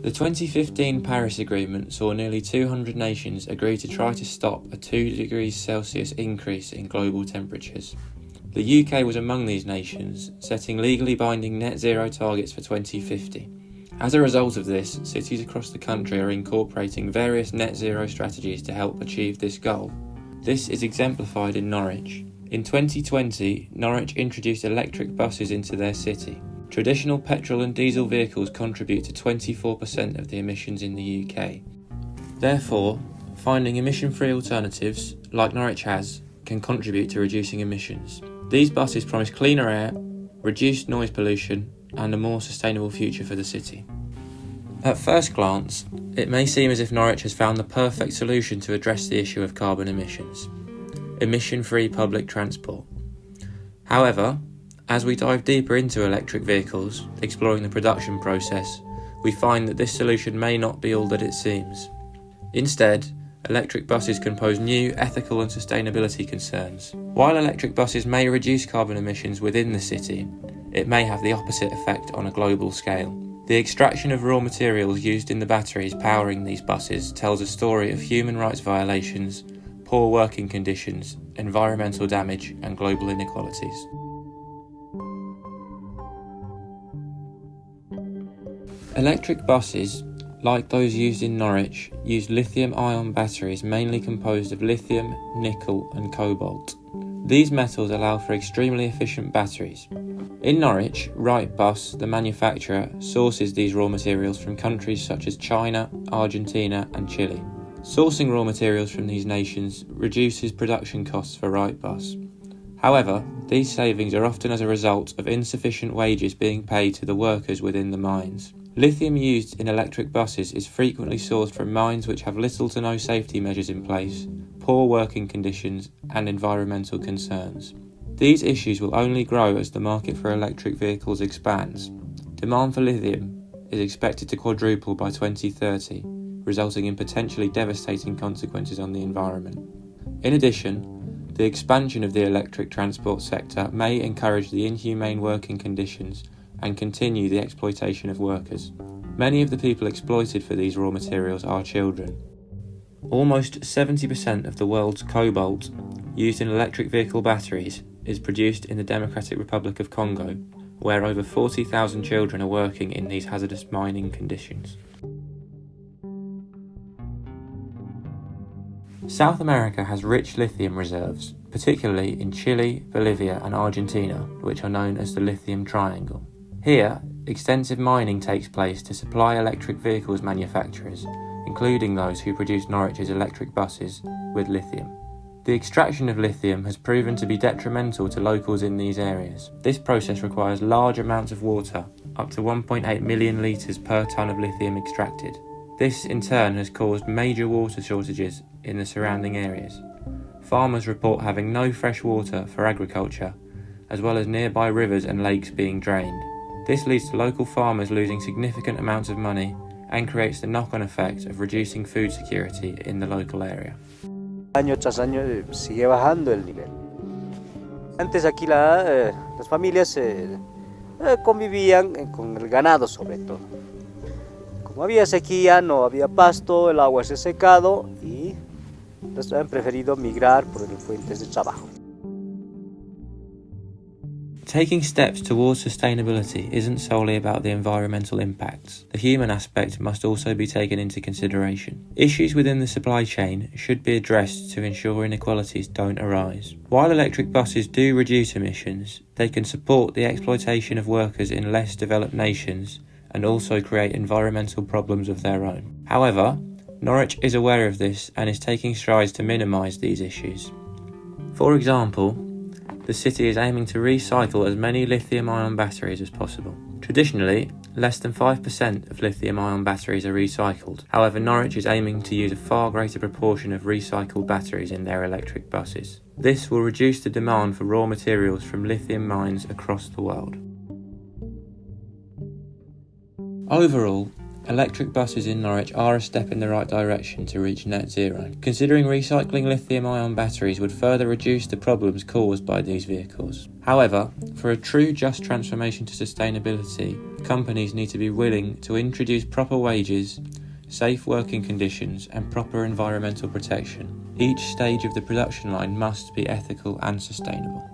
The 2015 Paris Agreement saw nearly 200 nations agree to try to stop a 2 degrees Celsius increase in global temperatures. The UK was among these nations, setting legally binding net zero targets for 2050. As a result of this, cities across the country are incorporating various net zero strategies to help achieve this goal. This is exemplified in Norwich. In 2020, Norwich introduced electric buses into their city. Traditional petrol and diesel vehicles contribute to 24% of the emissions in the UK. Therefore, finding emission-free alternatives, like Norwich has, can contribute to reducing emissions. These buses promise cleaner air, reduced noise pollution, and a more sustainable future for the city. At first glance, it may seem as if Norwich has found the perfect solution to address the issue of carbon emissions: emission-free public transport. However, as we dive deeper into electric vehicles, exploring the production process, we find that this solution may not be all that it seems. Instead, electric buses can pose new ethical and sustainability concerns. While electric buses may reduce carbon emissions within the city, it may have the opposite effect on a global scale. The extraction of raw materials used in the batteries powering these buses tells a story of human rights violations, poor working conditions, environmental damage, and global inequalities. Electric buses, like those used in Norwich, use lithium-ion batteries mainly composed of lithium, nickel, and cobalt. These metals allow for extremely efficient batteries. In Norwich, Wrightbus, the manufacturer, sources these raw materials from countries such as China, Argentina, and Chile. Sourcing raw materials from these nations reduces production costs for Wrightbus. However, these savings are often as a result of insufficient wages being paid to the workers within the mines. Lithium used in electric buses is frequently sourced from mines which have little to no safety measures in place, poor working conditions, and environmental concerns. These issues will only grow as the market for electric vehicles expands. Demand for lithium is expected to quadruple by 2030, resulting in potentially devastating consequences on the environment. In addition, the expansion of the electric transport sector may encourage the inhumane working conditions and continue the exploitation of workers. Many of the people exploited for these raw materials are children. Almost 70% of the world's cobalt used in electric vehicle batteries is produced in the Democratic Republic of Congo, where over 40,000 children are working in these hazardous mining conditions. South America has rich lithium reserves, particularly in Chile, Bolivia, and Argentina, which are known as the Lithium Triangle. Here, extensive mining takes place to supply electric vehicles manufacturers, including those who produce Norwich's electric buses, with lithium. The extraction of lithium has proven to be detrimental to locals in these areas. This process requires large amounts of water, up to 1.8 million litres per tonne of lithium extracted. This in turn has caused major water shortages in the surrounding areas. Farmers report having no fresh water for agriculture, as well as nearby rivers and lakes being drained. This leads to local farmers losing significant amounts of money and creates the knock-on effect of reducing food security in the local area. Año tras año sigue bajando el nivel. Antes aquí las familias convivían con el ganado sobre todo. Como había sequía, no había pasto, el agua se ha secado y han preferido migrar por fuentes de trabajo. Taking steps towards sustainability isn't solely about the environmental impacts. The human aspect must also be taken into consideration. Issues within the supply chain should be addressed to ensure inequalities don't arise. While electric buses do reduce emissions, they can support the exploitation of workers in less developed nations and also create environmental problems of their own. However, Norwich is aware of this and is taking strides to minimise these issues. For example, the city is aiming to recycle as many lithium-ion batteries as possible. Traditionally, less than 5% of lithium-ion batteries are recycled. However, Norwich is aiming to use a far greater proportion of recycled batteries in their electric buses. This will reduce the demand for raw materials from lithium mines across the world. Overall, Electric buses in Norwich are a step in the right direction to reach net zero, considering recycling lithium-ion batteries would further reduce the problems caused by these vehicles. However, for a true just transformation to sustainability, companies need to be willing to introduce proper wages, safe working conditions and proper environmental protection. Each stage of the production line must be ethical and sustainable.